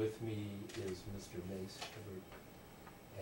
with me is Mr. Mace, Hibbard,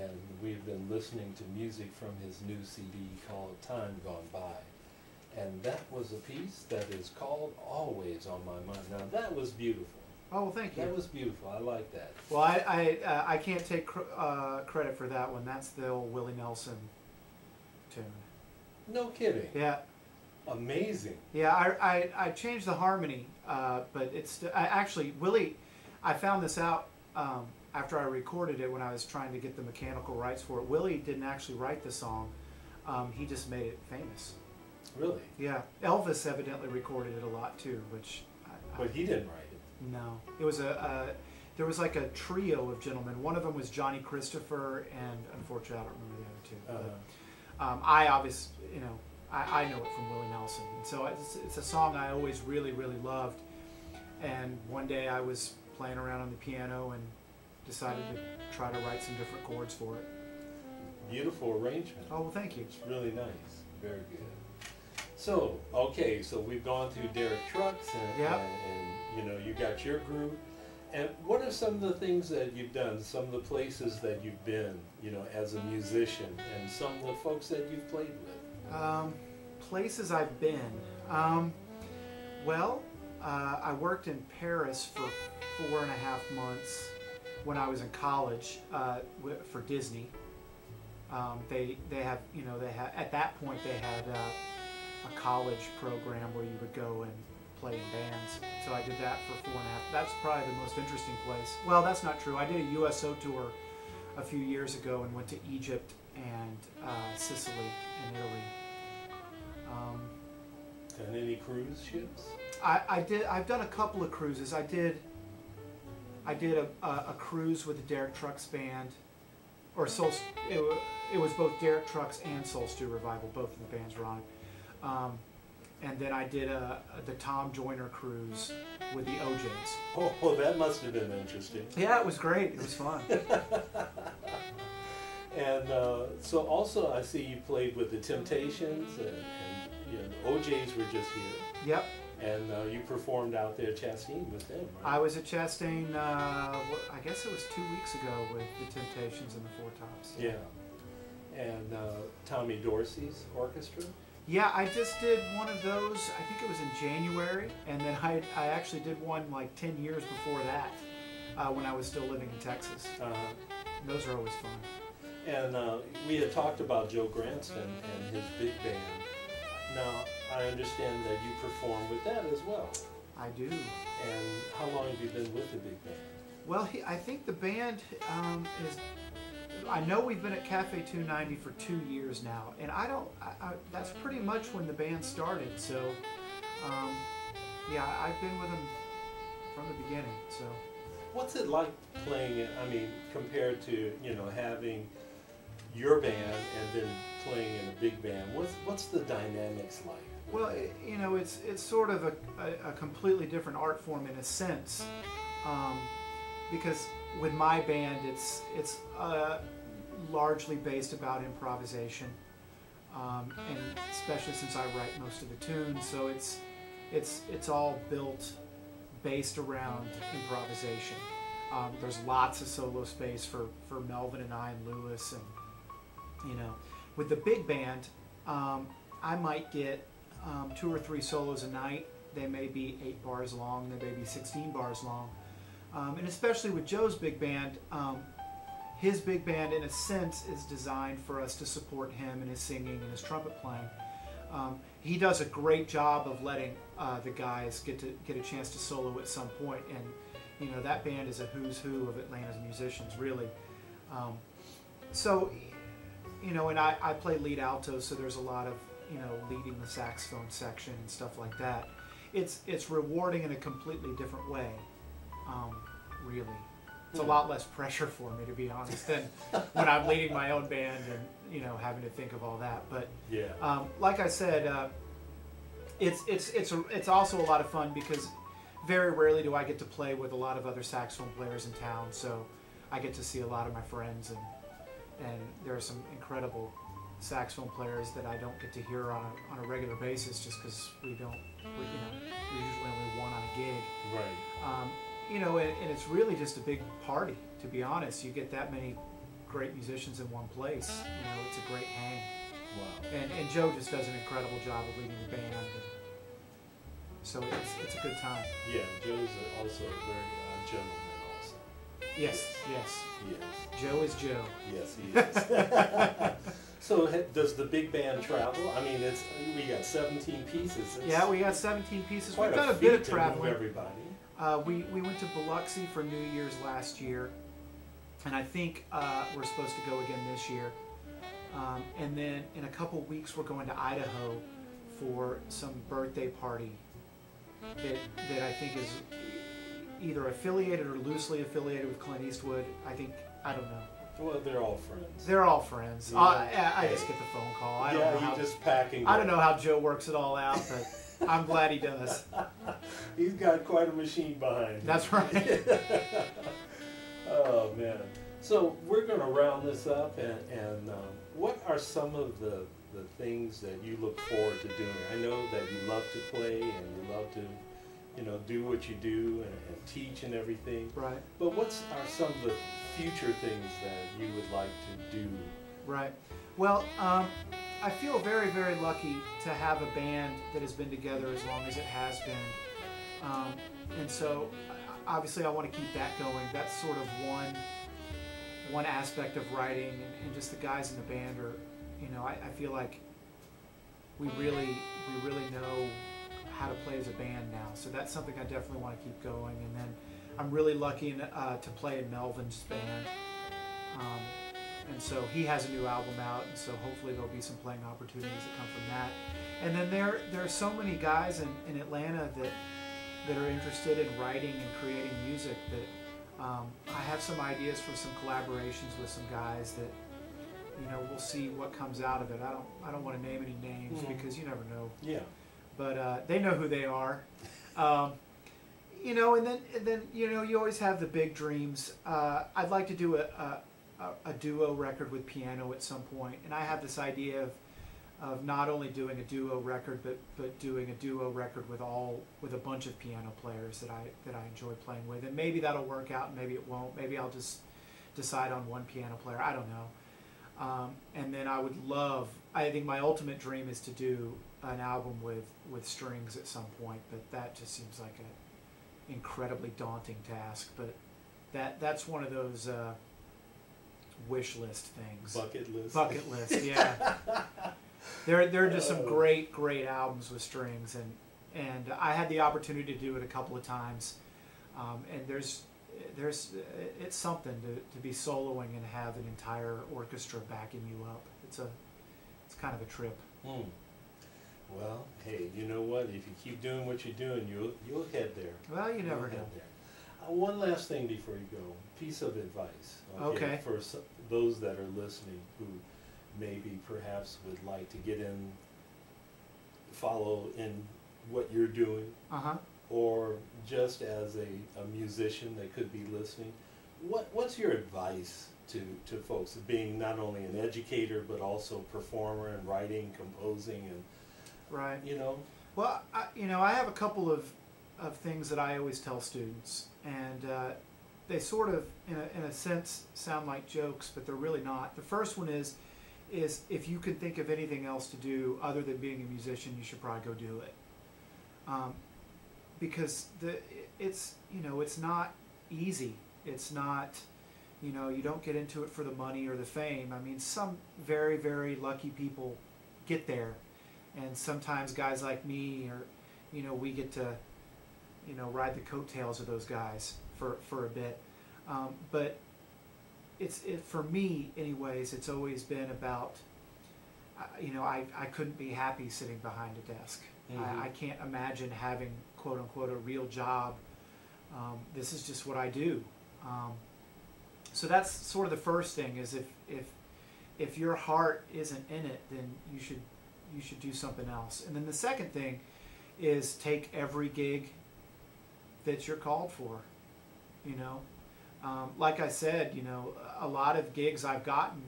and we've been listening to music from his new CD called Time Gone By. And that was a piece that is called Always on My Mind. Now that was beautiful. Oh, well, thank you. That was beautiful. I like that. Well, I can't take credit for that one. That's the old Willie Nelson tune. No kidding. Yeah. Amazing. Yeah, I changed the harmony, but it's actually Willie. I found this out after I recorded it when I was trying to get the mechanical rights for it. Willie didn't actually write the song; he just made it famous. Really? Yeah, Elvis evidently recorded it a lot too, which. But he didn't write it. No, it was there was like a trio of gentlemen. One of them was Johnny Christopher, and unfortunately, I don't remember the other two. But, I obviously, I know it from Willie Nelson, and so it's a song I always really, really loved. And one day I was playing around on the piano and decided to try to write some different chords for it. Beautiful arrangement. Oh, well, thank you. It's really nice. Very good. So, okay, so we've gone through Derek Trucks, and you got your group. And what are some of the things that you've done, some of the places that you've been, as a musician, and some of the folks that you've played with? Places I've been. I worked in Paris for 4.5 months when I was in college for Disney. They have at that point they had a college program where you would go and play in bands. So I did that for 4.5. That's probably the most interesting place. Well, that's not true. I did a USO tour a few years ago and went to Egypt and Sicily and Italy. And any cruise ships? I did. I've done a couple of cruises. I did a cruise with the Derek Trucks band, or Soul. It was both Derek Trucks and Soul Stew Revival. Both of the bands were on it. And then I did the Tom Joyner cruise with the OJs. Oh, that must have been interesting. Yeah, it was great. It was fun. And so also I see you played with the Temptations, and the OJs were just here. Yep. And you performed out there at Chastain with them, right? I was at Chastain, I guess it was 2 weeks ago with the Temptations and the Four Tops. Yeah. And Tommy Dorsey's orchestra? Yeah, I just did one of those, I think it was in January, and then I actually did one like 10 years before that when I was still living in Texas. Those are always fun. And we had talked about Joe Granston and his big band. Now, I understand that you perform with that as well. I do. And how long have you been with the big band? Well, I think the band is... I know we've been at Cafe 290 for 2 years now, and that's pretty much when the band started, so yeah, I've been with them from the beginning. So what's it like playing it, compared to, having your band and then playing in a big band? What's the dynamics like? Well, it's sort of a completely different art form in a sense, because with my band, it's largely based about improvisation, and especially since I write most of the tunes, so it's all based around improvisation. There's lots of solo space for Melvin and I and Lewis, and with the big band, I might get 2 or 3 solos a night. They may be 8 bars long, they may be 16 bars long. And especially with Joe's big band, his big band in a sense is designed for us to support him in his singing and his trumpet playing. He does a great job of letting the guys get a chance to solo at some point, and that band is a who's who of Atlanta's musicians, really. And I play lead alto, so there's a lot of leading the saxophone section and stuff like that. It's rewarding in a completely different way. Really. It's a lot less pressure for me, to be honest, than when I'm leading my own band and having to think of all that. But yeah, like I said, it's also a lot of fun because very rarely do I get to play with a lot of other saxophone players in town. So I get to see a lot of my friends, and there are some incredible saxophone players that I don't get to hear on a regular basis just because we usually only one on a gig. Right. you know, and it's really just a big party, to be honest. You get that many great musicians in one place, you know, it's a great hang. Wow. And Joe just does an incredible job of leading the band. And so it's a good time. Yeah, Joe's also a very gentleman also. Yes, yes. Yes. Joe is Joe. Yes, he is. So does the big band travel? I mean, we got 17 pieces. Yeah, we got 17 pieces. We've done a bit of to traveling. move everybody. We went to Biloxi for New Year's last year, and I think we're supposed to go again this year. And then in a couple weeks we're going to Idaho for some birthday party that I think is either affiliated or loosely affiliated with Clint Eastwood. I don't know. Well, they're all friends. They're all friends. Yeah. I just get the phone call. I don't know how, just packing. I don't know how Joe works it all out, but I'm glad he does. He's got quite a machine behind him. That's right. Oh man. So we're going to round this up, and what are some of the things that you look forward to doing? I know that you love to play and you love to, you know, do what you do and teach and everything. Right. But what are some of the future things that you would like to do? Right. Well, I feel very, very lucky to have a band that has been together as long as it has been. And so, obviously, I want to keep that going. That's sort of one aspect of writing, and just the guys in the band are, you know, I feel like we really know how to play as a band now. So that's something I definitely want to keep going. And then I'm really lucky to play in Melvin's band. And so he has a new album out, and so hopefully there'll be some playing opportunities that come from that. And then there are so many guys in Atlanta that are interested in writing and creating music that I have some ideas for some collaborations with some guys that, you know, we'll see what comes out of it. I don't want to name any names because you never know. Yeah. But they know who they are. You know, and then you know, you always have the big dreams. I'd like to do a duo record with piano at some point, and I have this idea of not only doing a duo record, but doing a duo record with a bunch of piano players that I enjoy playing with, and maybe that'll work out, and maybe it won't. Maybe I'll just decide on one piano player. I don't know. And then I think my ultimate dream is to do an album with strings at some point, but that just seems like an incredibly daunting task. But that's one of those wish list things. Bucket list. Bucket list, yeah. There are just some great albums with strings, and I had the opportunity to do it a couple of times, and it's something to be soloing and have an entire orchestra backing you up. It's kind of a trip. Well, hey, you know what? If you keep doing what you're doing, you'll head there. Well, you never know. One last thing before you go, piece of advice. Okay. For those that are listening who maybe perhaps would like to get in, follow in what you're doing, or just as a musician that could be listening, what's your advice to folks, being not only an educator but also performer and writing, composing, and right, you know? Well, I have a couple of things that I always tell students, and they sort of, in a sense, sound like jokes, but they're really not. The first one is if you can think of anything else to do other than being a musician, you should probably go do it. Because it's not easy. It's not, you don't get into it for the money or the fame. I mean, some very, very lucky people get there, and sometimes guys like me, or we get to ride the coattails of those guys for a bit. But for me, anyways, it's always been about, I couldn't be happy sitting behind a desk. I can't imagine having, quote unquote, a real job. This is just what I do. So that's sort of the first thing, is if your heart isn't in it, then you should do something else. And then the second thing is take every gig that you're called for. Like I said, a lot of gigs I've gotten,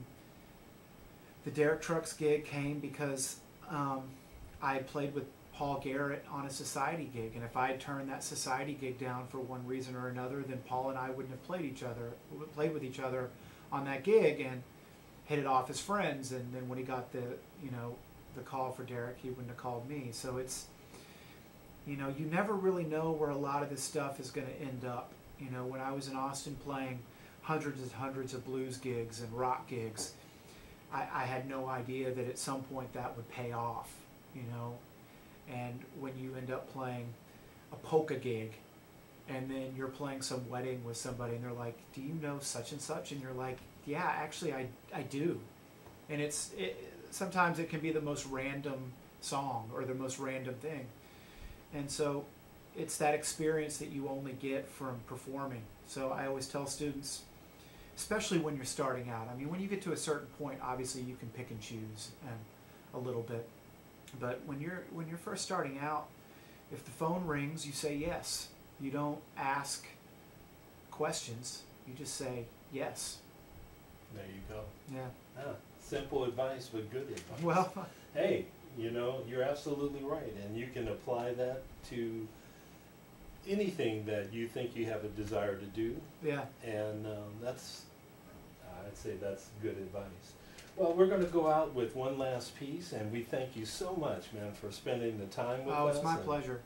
the Derek Trucks gig came because I played with Paul Garrett on a society gig, and if I had turned that society gig down for one reason or another, then Paul and I wouldn't have played with each other on that gig and hit it off as friends. And then when he got the the call for Derek, he wouldn't have called me. So it's, you never really know where a lot of this stuff is going to end up. When I was in Austin playing hundreds and hundreds of blues gigs and rock gigs, I had no idea that at some point that would pay off, And when you end up playing a polka gig, and then you're playing some wedding with somebody, and they're like, "Do you know such and such?" And you're like, "Yeah, actually, I do." And sometimes it can be the most random song or the most random thing, and so it's that experience that you only get from performing. So I always tell students, especially when you're starting out. I mean, when you get to a certain point, obviously you can pick and choose a little bit. But when you're first starting out, if the phone rings, you say yes. You don't ask questions. You just say yes. There you go. Yeah. Simple advice, but good advice. Well, hey, you're absolutely right, and you can apply that to anything that you think you have a desire to do. Yeah. And I'd say that's good advice. Well, we're going to go out with one last piece, and we thank you so much, man, for spending the time with us. Oh, it's my pleasure.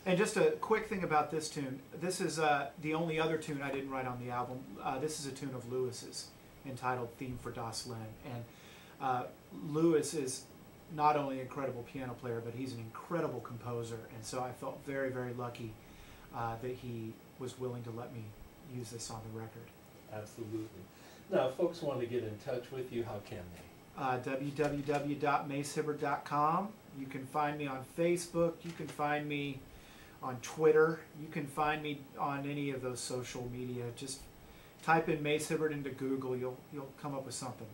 And just a quick thing about this tune. This is the only other tune I didn't write on the album. This is a tune of Lewis's entitled Theme for Das Len. And Lewis is not only an incredible piano player, but he's an incredible composer. And so I felt very, very lucky that he was willing to let me use this on the record. Absolutely. Now, if folks want to get in touch with you, how can they? www.macehibbard.com. You can find me on Facebook. You can find me on Twitter. You can find me on any of those social media. Just type in Mace Hibbard into Google. You'll come up with something.